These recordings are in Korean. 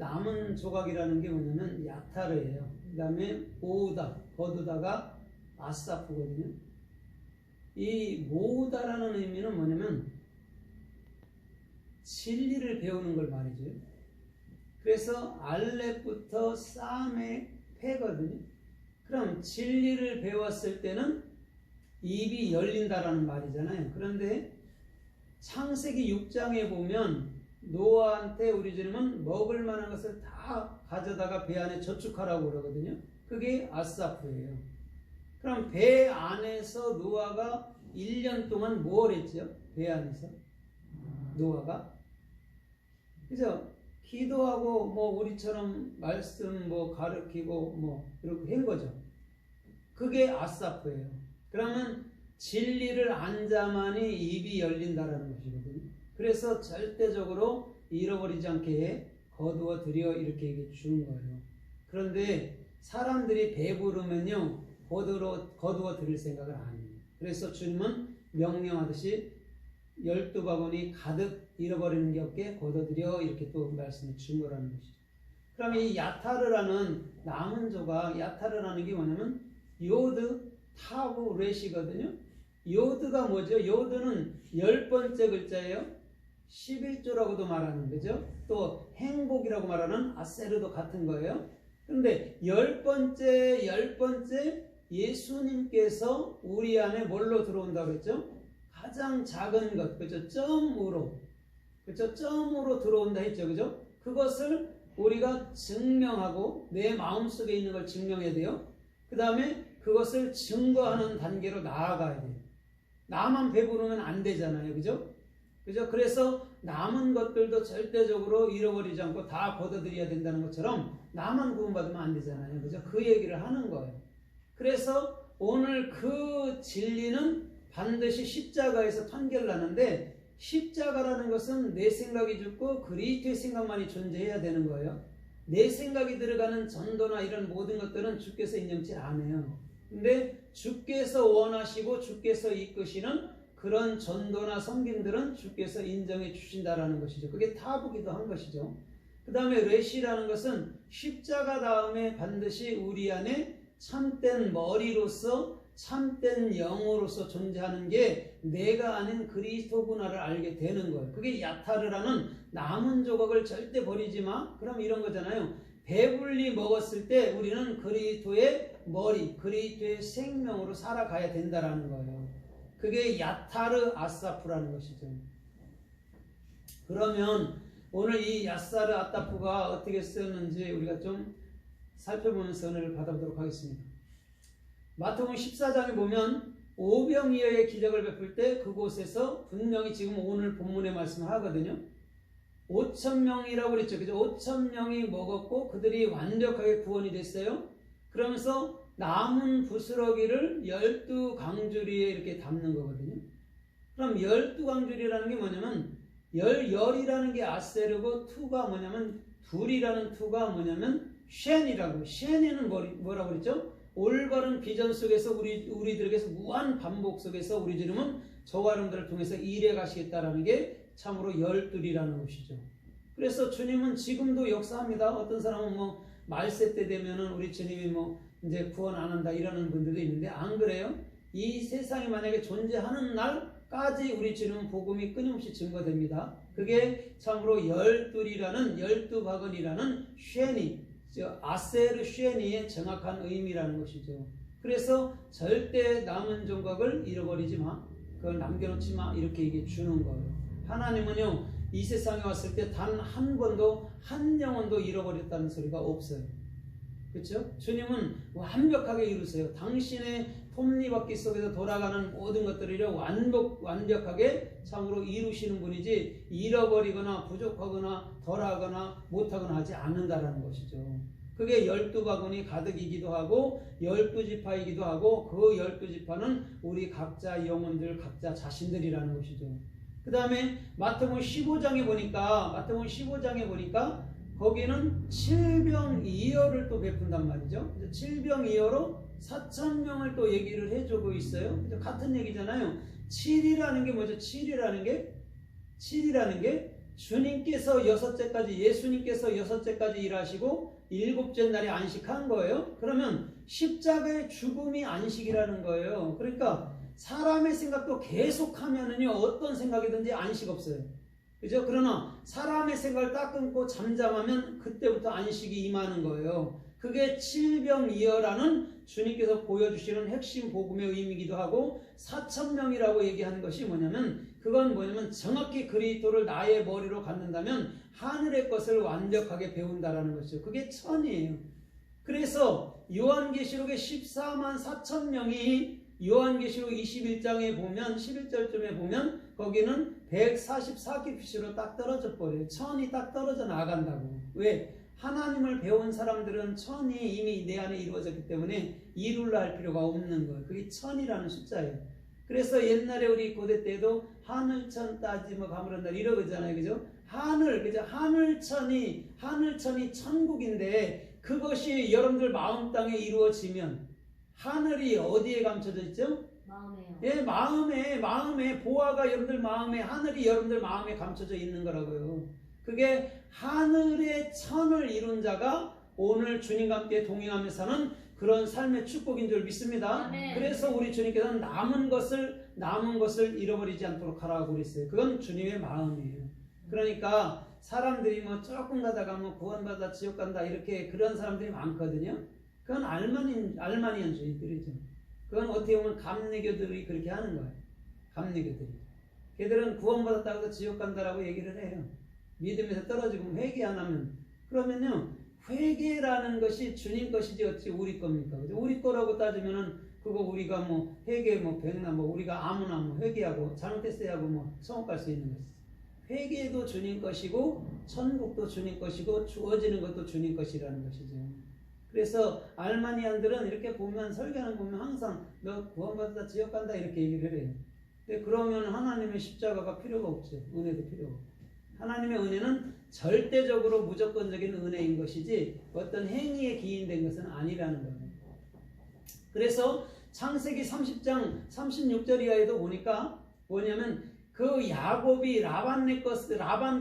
남은 조각이라는 게 뭐냐면 야타르예요. 그 다음에 모으다, 거두다가 아사프거든요. 이 모으다라는 의미는 뭐냐면 진리를 배우는 걸 말이죠. 그래서 알렙부터 쌈의 패거든요. 그럼 진리를 배웠을 때는 입이 열린다라는 말이잖아요. 그런데 창세기 6장에 보면 노아한테 우리 주님은 먹을 만한 것을 다 가져다가 배 안에 저축하라고 그러거든요. 그게 아사프예요. 그럼 배 안에서 노아가 1년 동안 뭘 했죠? 배 안에서 노아가 그죠? 기도하고 뭐 우리처럼 말씀 뭐 가르치고 뭐 이렇게 한 거죠. 그게 아사프예요. 그러면 진리를 앉아만이 입이 열린다라는 것이거든요. 그래서 절대적으로 잃어버리지 않게 거두어 드려 이렇게 얘기해 주는 거예요. 그런데 사람들이 배부르면요 거두어 드릴 생각을 안 해요. 그래서 주님은 명령하듯이 12바구니 가득 잃어버리는 게 없게 거둬들여 이렇게 또 말씀을 준 거라는 것이죠. 그럼 이 야타르라는 남은 조각, 야타르라는 게 뭐냐면 요드, 타브, 렛이거든요. 요드가 뭐죠? 요드는 10번째 글자예요. 11조라고도 말하는 거죠. 또 행복이라고 말하는 아세르도 같은 거예요. 그런데 10번째 예수님께서 우리 안에 뭘로 들어온다고 했죠? 가장 작은 것, 그죠? 점으로, 그죠? 점으로 들어온다 했죠, 그죠? 그것을 우리가 증명하고 내 마음속에 있는 걸 증명해야 돼요. 그 다음에 그것을 증거하는 단계로 나아가야 돼요. 나만 배부르면 안 되잖아요, 그죠? 그죠? 그래서 남은 것들도 절대적으로 잃어버리지 않고 다 걷어들여야 된다는 것처럼 나만 구원받으면 안 되잖아요, 그죠? 그 얘기를 하는 거예요. 그래서 오늘 그 진리는 반드시 십자가에서 판결나는데 십자가라는 것은 내 생각이 죽고 그리스도의 생각만이 존재해야 되는 거예요. 내 생각이 들어가는 전도나 이런 모든 것들은 주께서 인정치 않아요. 근데 주께서 원하시고 주께서 이끄시는 그런 전도나 섬김들은 주께서 인정해 주신다라는 것이죠. 그게 타부기도 한 것이죠. 그 다음에 렛이라는 것은 십자가 다음에 반드시 우리 안에 참된 머리로서 참된 영으로서 존재하는 게 내가 아는 그리스도구나를 알게 되는 거예요. 그게 야타르라는 남은 조각을 절대 버리지 마. 그럼 이런 거잖아요. 배불리 먹었을 때 우리는 그리스도의 머리, 그리스도의 생명으로 살아가야 된다라는 거예요. 그게 야타르 아사프라는 것이죠. 그러면 오늘 이 야사르 아타프가 어떻게 쓰였는지 우리가 좀 살펴보면서 은혜를 받아보도록 하겠습니다. 마태복음 14장에 보면 오병이어의 기적을 베풀 때 그곳에서 분명히 지금 오늘 본문의 말씀을 하거든요. 5,000명이라고 그랬죠. 그죠? 5,000명이 먹었고 그들이 완벽하게 구원이 됐어요. 그러면서 남은 부스러기를 12강주리에 이렇게 담는 거거든요. 그럼 12강주리라는 게 뭐냐면 열이라는 게 아세르고 투가 뭐냐면 둘이라는 투가 뭐냐면 쉔이라고. 쉔에는 뭐라고 그랬죠? 올바른 비전 속에서 우리들에게서 무한 반복 속에서 우리 주님은 저와 여러분들을 통해서 일해 가시겠다라는 게 참으로 열둘이라는 것이죠. 그래서 주님은 지금도 역사합니다. 어떤 사람은 뭐 말세 때 되면은 우리 주님이 뭐 이제 구원 안 한다 이러는 분들도 있는데 안 그래요? 이 세상이 만약에 존재하는 날까지 우리 주님은 복음이 끊임없이 증거됩니다. 그게 참으로 열둘이라는 12바구니라는 쉔이 아세르 쉔이의 정확한 의미라는 것이죠. 그래서 절대 남은 종각을 잃어버리지 마. 그걸 남겨놓지 마. 이렇게 얘기해 주는 거예요. 하나님은요 이 세상에 왔을 때 단 한 번도 한 영혼도 잃어버렸다는 소리가 없어요. 그렇죠? 주님은 완벽하게 이루세요. 당신의 톱니바퀴 속에서 돌아가는 모든 것들을 완벽하게 참으로 이루시는 분이지 잃어버리거나 부족하거나 덜하거나 못하거나 하지 않는다라는 것이죠. 그게 12바구니 가득이기도 하고 12지파이기도 하고 그 12지파는 우리 각자 영혼들 각자 자신들이라는 것이죠. 그 다음에 마태복음 15장에 보니까 거기는 칠병이어를 또 베푼단 말이죠. 칠병이어로 4,000명을 또 얘기를 해주고 있어요. 같은 얘기잖아요. 7이라는 게 뭐죠? 7이라는 게 주님께서 여섯째까지, 예수님께서 여섯째까지 일하시고 일곱째 날에 안식한 거예요. 그러면 십자가의 죽음이 안식이라는 거예요. 그러니까 사람의 생각도 계속하면은요, 어떤 생각이든지 안식 없어요. 그죠? 그러나 사람의 생각을 딱 끊고 잠잠하면 그때부터 안식이 임하는 거예요. 그게 칠병이어라는 주님께서 보여주시는 핵심 복음의 의미이기도 하고, 4,000명이라고 얘기하는 것이 뭐냐면, 그건 뭐냐면 정확히 그리스도를 나의 머리로 갖는다면 하늘의 것을 완벽하게 배운다라는 것이죠. 그게 천이에요. 그래서 요한계시록의 14만 4천 명이 요한계시록 21장에 보면 11절쯤에 보면 거기는 144큐피시로 딱 떨어져 버려요. 천이 딱 떨어져 나간다고. 왜? 하나님을 배운 사람들은 천이 이미 내 안에 이루어졌기 때문에 이룰라 할 필요가 없는 거예요. 그게 천이라는 숫자예요. 그래서 옛날에 우리 고대 때도 하늘천 따지며 가물한다 이러잖아요. 그죠? 하늘, 그죠? 하늘천이 천국인데 그것이 여러분들 마음 땅에 이루어지면 하늘이 어디에 감춰져 있죠? 마음에요. 예, 마음에 보아가 여러분들 마음에, 하늘이 여러분들 마음에 감춰져 있는 거라고요. 그게 하늘의 천을 이룬 자가 오늘 주님과 함께 동행하며 사는 그런 삶의 축복인 줄 믿습니다. 아멘. 그래서 우리 주님께서는 남은 것을 잃어버리지 않도록 하라고 그랬어요. 그건 주님의 마음이에요. 그러니까 사람들이 뭐 조금 가다가 뭐 구원받아 지옥 간다 이렇게 그런 사람들이 많거든요. 그건 알마니안주의들이죠. 그건 어떻게 보면 감리교들이 그렇게 하는 거예요. 감리교들이. 걔들은 구원받았다고 해서 지옥 간다라고 얘기를 해요. 믿음에서 떨어지고 회개 안 하면. 그러면요, 회개라는 것이 주님 것이지 어찌 우리 겁니까? 우리 거라고 따지면은 그거 우리가 뭐 회개 뭐 백나 뭐 우리가 아무나 뭐 회개하고 잘못했어야 하고 뭐 천국 갈 수 있는 것이지. 회개도 주님 것이고 천국도 주님 것이고 주어지는 것도 주님 것이라는 것이죠. 그래서 알마니안들은 이렇게 보면 설교하는 거 보면 항상 너 구원받았다 지옥 간다 이렇게 얘기를 해요. 근데 그러면 하나님의 십자가가 필요가 없죠. 은혜도 필요가 없고. 하나님의 은혜는 절대적으로 무조건적인 은혜인 것이지 어떤 행위에 기인된 것은 아니라는 거예요. 그래서 창세기 30장 36절 이하에도 보니까 뭐냐면 그 야곱이 라반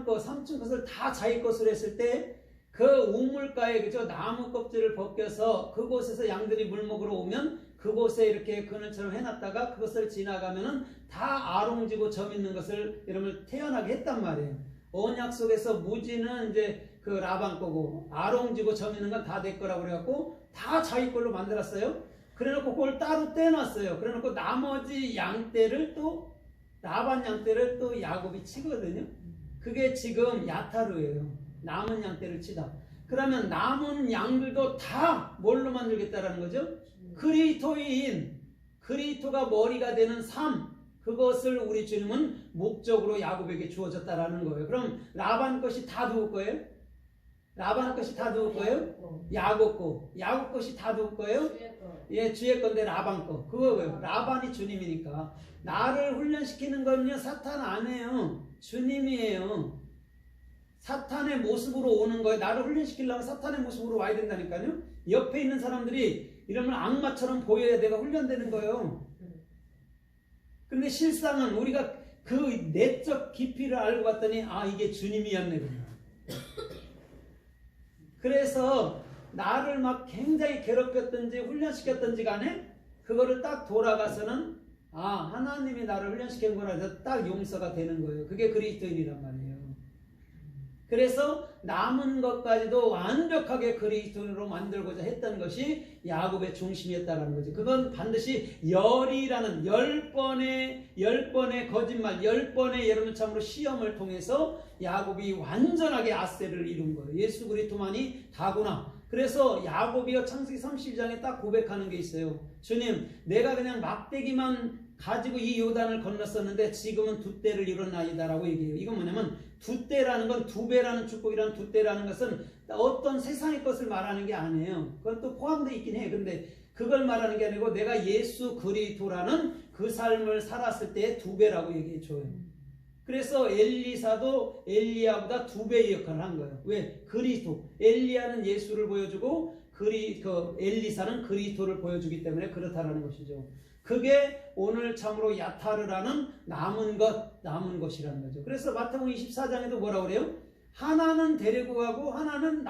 거 삼촌 것을 다 자기 것으로 했을 때 그 우물가에 그저 나무 껍질을 벗겨서 그곳에서 양들이 물 먹으러 오면 그곳에 이렇게 그늘처럼 해놨다가 그것을 지나가면은 다 아롱지고 점 있는 것을 여러분 태어나게 했단 말이에요. 언약 속에서 무지는 이제 그 라반 거고 아롱지고 점 있는 건 다 내 거라고 그래갖고 다 자기 걸로 만들었어요. 그래놓고 그걸 따로 떼놨어요. 그래놓고 나머지 양떼를 또 라반 양떼를 또 야곱이 치거든요. 그게 지금 야타루예요. 남은 양떼를 치다. 그러면 남은 양들도 다 뭘로 만들겠다라는 거죠? 그리스도가 머리가 되는 삶, 그것을 우리 주님은 목적으로 야곱에게 주어졌다라는 거예요. 그럼 라반 것이 다 누구 거예요? 라반 것이 다 누구 거예요? 야곱 거. 야곱 것이 다 누구 거예요? 예, 주의 건데 라반 거. 그거예요. 라반이 주님이니까. 나를 훈련시키는 건요 사탄 아니에요. 주님이에요. 사탄의 모습으로 오는 거예요. 나를 훈련시키려면 사탄의 모습으로 와야 된다니까요. 옆에 있는 사람들이 이러면 악마처럼 보여야 내가 훈련되는 거예요. 근데 실상은 우리가 그 내적 깊이를 알고 봤더니 아 이게 주님이었네. 그래서 나를 막 굉장히 괴롭혔든지 훈련시켰든지 간에 그거를 딱 돌아가서는 아 하나님이 나를 훈련시킨 거라 해서 딱 용서가 되는 거예요. 그게 그리스도인이란 말이에요. 그래서 남은 것까지도 완벽하게 그리스도인으로 만들고자 했던 것이 야곱의 중심이었다는 거죠. 그건 반드시 열이라는 10번의 거짓말, 10번의 여러분 참으로 시험을 통해서 야곱이 완전하게 아세를 이룬 거예요. 예수 그리스도만이 다구나. 그래서 야곱이요 창세기 32장에 딱 고백하는 게 있어요. 주님, 내가 그냥 막대기만 가지고 이 요단을 건넜었는데 지금은 두 때를 이뤘나이다라고 얘기해요. 이건 뭐냐면 두 때라는 건 두 배라는 축복이라는 두 때라는 것은 어떤 세상의 것을 말하는 게 아니에요. 그건 또 포함되어 있긴 해요. 근데 그걸 말하는 게 아니고 내가 예수 그리스도라는 그 삶을 살았을 때 두 배라고 얘기해 줘요. 그래서 엘리사도 엘리야보다 두 배의 역할을 한 거예요. 왜? 그리스도. 엘리야는 예수를 보여주고 엘리사는 그리스도를 보여주기 때문에 그렇다라는 것이죠. 그게 오늘 참으로 야타르라는 남은 것이라는 거죠. 그래서 마태복음 24장에도 뭐라고 그래요? 하나는 데리고 가고 하나는